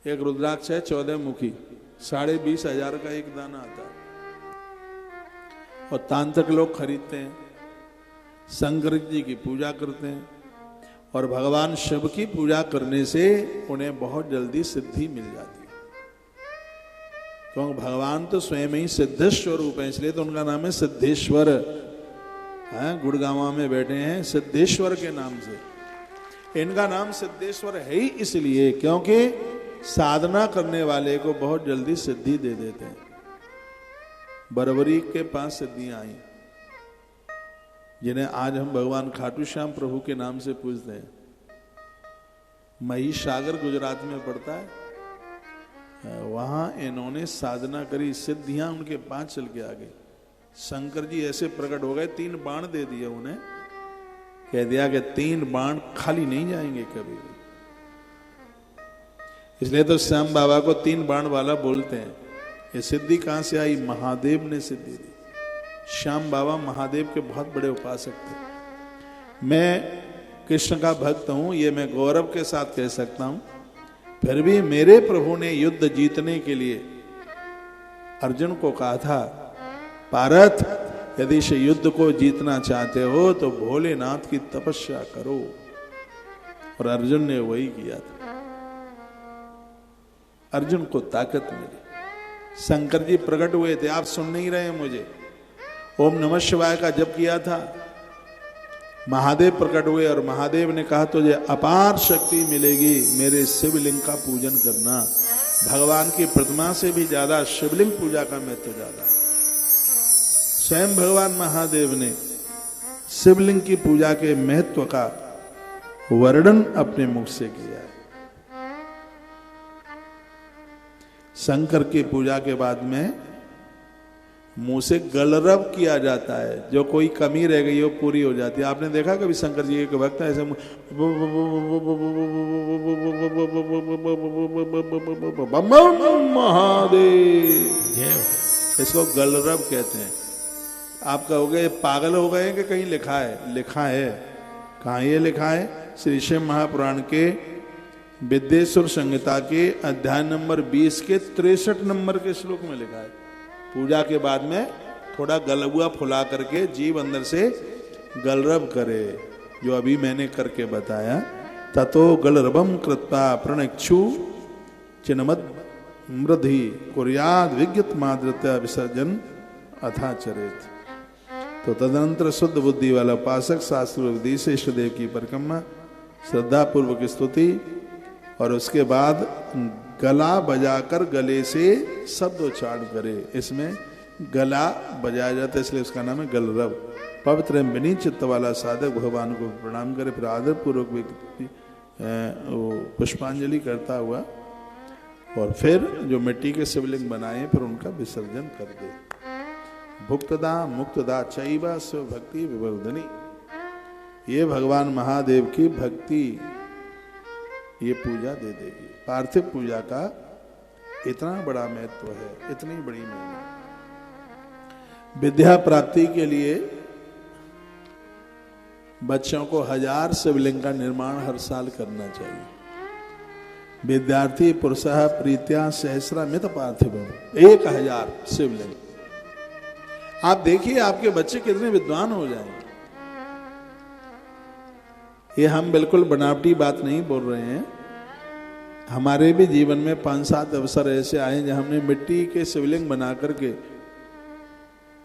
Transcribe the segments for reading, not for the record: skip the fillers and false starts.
एक रुद्राक्ष है 14 मुखी, 20,500 का एक दाना आता है। और तांत्रिक लोग खरीदते हैं, शंकर जी की पूजा करते हैं, और भगवान शिव की पूजा करने से उन्हें बहुत जल्दी सिद्धि मिल जाती है। क्योंकि भगवान तो स्वयं ही सिद्धेश्वर रूप है, इसलिए तो उनका नाम है सिद्धेश्वर। गुड़गांव में बैठे हैं सिद्धेश्वर के नाम से। इनका नाम सिद्धेश्वर है ही इसलिए क्योंकि साधना करने वाले को बहुत जल्दी सिद्धि दे देते हैं। बरबरी के पास सिद्धियां आई, जिन्हें आज हम भगवान खाटू श्याम प्रभु के नाम से पूजते हैं। महिसागर गुजरात में पड़ता है, वहां इन्होंने साधना करी, सिद्धियां उनके पास चल के आ गई। शंकर जी ऐसे प्रकट हो गए, 3 बाण दे दिए उन्हें, कह दिया कि 3 बाण खाली नहीं जाएंगे कभी। इसलिए तो श्याम बाबा को 3 बाण वाला बोलते हैं। ये सिद्धि कहां से आई? महादेव ने सिद्धि दी। श्याम बाबा महादेव के बहुत बड़े उपासक थे। मैं कृष्ण का भक्त हूं, ये मैं गौरव के साथ कह सकता हूं। फिर भी मेरे प्रभु ने युद्ध जीतने के लिए अर्जुन को कहा था, पारथ यदि इस युद्ध को जीतना चाहते हो तो भोलेनाथ की तपस्या करो। और अर्जुन ने वही किया था। अर्जुन को ताकत मिली। शंकर जी प्रकट हुए थे, आप सुन नहीं रहे मुझे। ओम नमः शिवाय का जप किया था, महादेव प्रकट हुए और महादेव ने कहा तुझे अपार शक्ति मिलेगी, मेरे शिवलिंग का पूजन करना। भगवान की प्रतिमा से भी ज्यादा शिवलिंग पूजा का महत्व ज्यादा है। स्वयं भगवान महादेव ने शिवलिंग की पूजा के महत्व का वर्णन अपने मुख से किया है। शंकर की पूजा के बाद में मुंह से गलरव किया जाता है, जो कोई कमी रह गई हो पूरी हो जाती है। आपने देखा कभी शंकर जी के भक्त ऐसे महादेव, इसको गलरव कहते हैं। आप कहोगे पागल हो गए कि कहीं लिखा है? लिखा है। कहाँ ये लिखा है? श्री शिव महापुराण के विद्येश्वर संहिता के अध्याय नंबर 20 के 63 नंबर के श्लोक में लिखा है। पूजा के बाद में थोड़ा गलगुआ फुला करके जीव अंदर से गलरव करे, जो अभी मैंने करके बताया। ततो गलरवम कृत्वा प्रणक्षु चिन्मद मृधि कुर्याद विज्ञत माद्रत्या विसर्जन अथाचरेत। तो तदनंतर शुद्ध बुद्धि वाला उपासक शास्त्र विधि से इष्ट देव की परिक्रमा, श्रद्धा पूर्वक स्तुति, और उसके बाद गला बजाकर गले से शब्द उच्चारण करे। इसमें गला बजाया जाता है, इसलिए उसका नाम है गलरव। पवित्र विनीत चित्त वाला साधक भगवान को प्रणाम करे, फिर आदर पूर्वक पुष्पांजलि करता हुआ, और फिर जो मिट्टी के शिवलिंग बनाए फिर उनका विसर्जन कर दे। भुक्तदा मुक्तदा चैवा स्व भक्ति विवर्धनी। ये भगवान महादेव की भक्ति ये पूजा दे देगी। पार्थिव पूजा का इतना बड़ा महत्व है, इतनी बड़ी महिमा। विद्या प्राप्ति के लिए बच्चों को 1000 शिवलिंग का निर्माण हर साल करना चाहिए। विद्यार्थी पुरुषः प्रीत्या सहस्रामित पार्थिव, 1000 शिवलिंग। आप देखिए आपके बच्चे कितने विद्वान हो जाएंगे। ये हम बिल्कुल बनावटी बात नहीं बोल रहे हैं। हमारे भी जीवन में 5-7 अवसर ऐसे आए जहां हमने मिट्टी के शिवलिंग बना करके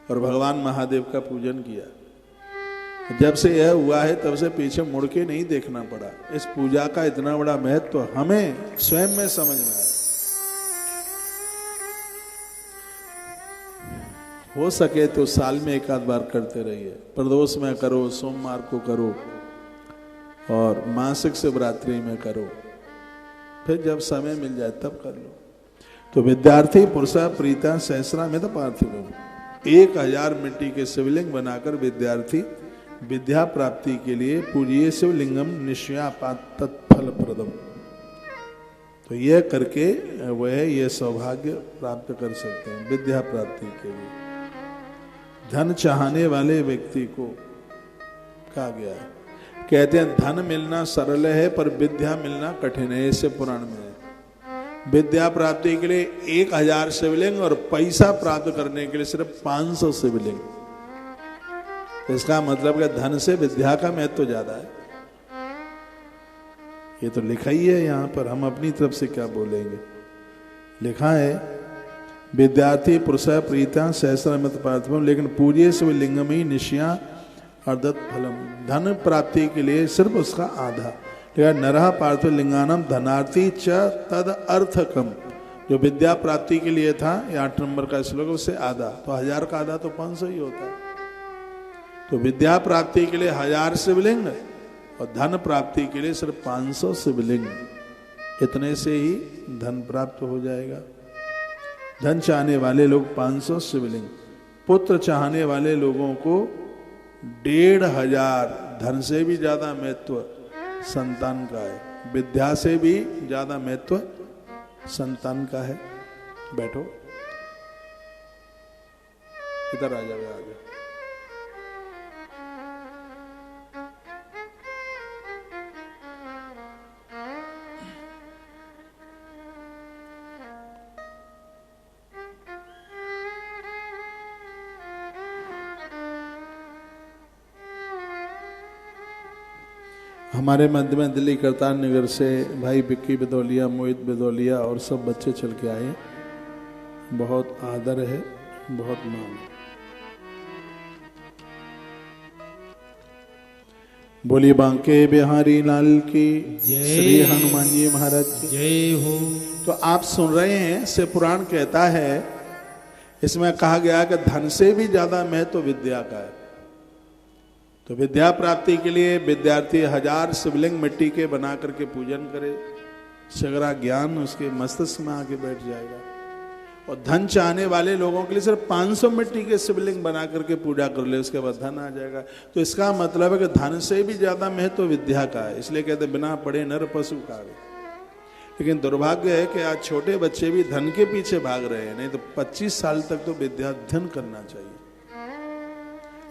और भगवान महादेव का पूजन किया। जब से यह हुआ है तब से पीछे मुड़ के नहीं देखना पड़ा। इस पूजा का इतना बड़ा महत्व हमें स्वयं में समझ में आया। हो सके तो साल में 1 आध बार करते रहिए। प्रदोष में करो, सोमवार को करो, और मासिक शिवरात्रि में करो। फिर जब समय मिल जाए तब कर लो। तो विद्यार्थी पुरुषा प्रीता सहस्रा में तो पार्थिव, 1000 मिट्टी के शिवलिंग बनाकर विद्यार्थी विद्या प्राप्ति के लिए पूजिए शिवलिंगम निश्चयापात तत्फल प्रदम। तो यह करके वह यह सौभाग्य प्राप्त कर सकते हैं विद्या प्राप्ति के लिए। धन चाहने वाले व्यक्ति को कहा गया है, कहते हैं धन मिलना सरल है पर विद्या मिलना कठिन है। इससे पुराण में है, विद्या प्राप्ति के लिए 1000 शिवलिंग और पैसा प्राप्त करने के लिए सिर्फ 500 शिवलिंग। इसका मतलब कि धन से विद्या का महत्व तो ज्यादा है। ये तो लिखा ही है यहाँ पर, हम अपनी तरफ से क्या बोलेंगे। लिखा है विद्यार्थी पुरुष प्रीता सहस्रमित पार्थम लेकिन पूज्य शिवलिंगम ही निश्या अर्धत फलम। धन प्राप्ति के लिए सिर्फ उसका आधा। नरह पार्थ लिंगानम धनार्थी च तद अर्थकम। जो विद्या प्राप्ति के लिए था, ये 8 नंबर का श्लोक, उससे आधा। तो 1000 का आधा तो 500 ही होता है। तो विद्या प्राप्ति के लिए 1000 शिवलिंग और धन प्राप्ति के लिए सिर्फ 500 शिवलिंग। इतने से ही धन प्राप्त हो जाएगा। धन चाहने वाले लोग 500 शिवलिंग, पुत्र चाहने वाले लोगों को 1500। धन से भी ज्यादा महत्व संतान का है, विद्या से भी ज्यादा महत्व संतान का है। बैठो, इधर आ जाओ आगे। हमारे मध्य में दिल्ली करतार नगर से भाई विक्की बिदौलिया, मोहित बिदौलिया और सब बच्चे चल के आए। बहुत आदर है, बहुत मान है। बोलिए बांके बिहारी लाल की श्री हनुमान जी महाराज की जय हो। तो आप सुन रहे हैं, शिव पुराण कहता है, इसमें कहा गया कि धन से भी ज्यादा महत्व विद्या का है। तो विद्या प्राप्ति के लिए विद्यार्थी 1000 शिवलिंग मिट्टी के बना करके पूजन करे, सगरा ज्ञान उसके मस्तिष्क में आके बैठ जाएगा। और धन चाहने वाले लोगों के लिए सिर्फ 500 मिट्टी के शिवलिंग बना करके पूजा कर ले, उसके बाद धन आ जाएगा। तो इसका मतलब है कि धन से भी ज्यादा महत्व विद्या का है। इसलिए कहते बिना पढ़े नर पशु कावे। लेकिन दुर्भाग्य है कि आज छोटे बच्चे भी धन के पीछे भाग रहे हैं। नहीं तो 25 साल तक तो विद्या अध्ययन करना चाहिए।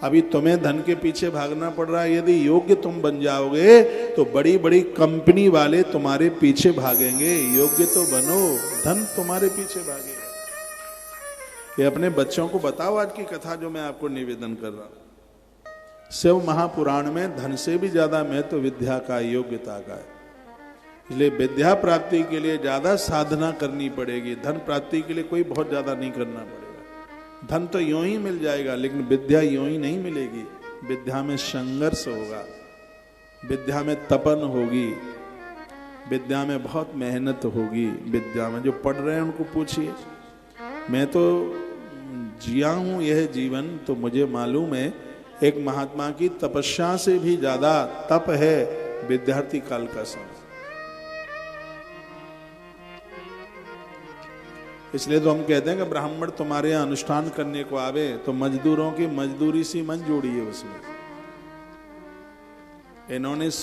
अभी तुम्हें धन के पीछे भागना पड़ रहा है। यदि योग्य तुम बन जाओगे तो बड़ी बड़ी कंपनी वाले तुम्हारे पीछे भागेंगे। योग्य तो बनो, धन तुम्हारे पीछे भागेगा। ये अपने बच्चों को बताओ आज की कथा जो मैं आपको निवेदन कर रहा हूं। शिव महापुराण में धन से भी ज्यादा महत्व विद्या का, योग्यता का है। इसलिए विद्या प्राप्ति के लिए ज्यादा साधना करनी पड़ेगी। धन प्राप्ति के लिए कोई बहुत ज्यादा नहीं करना पड़ेगा। धन तो यूं ही मिल जाएगा, लेकिन विद्या यूं ही नहीं मिलेगी। विद्या में संघर्ष होगा, विद्या में तपन होगी, विद्या में बहुत मेहनत होगी। विद्या में जो पढ़ रहे हैं उनको पूछिए, मैं तो जिया हूं यह जीवन, तो मुझे मालूम है एक महात्मा की तपस्या से भी ज्यादा तप है विद्यार्थी काल का समय। इसलिए तो हम कहते हैं कि ब्राह्मण तुम्हारे यहाँ अनुष्ठान करने को आवे तो मजदूरों की मजदूरी सी मन जोड़िए उसमें। इन्होंने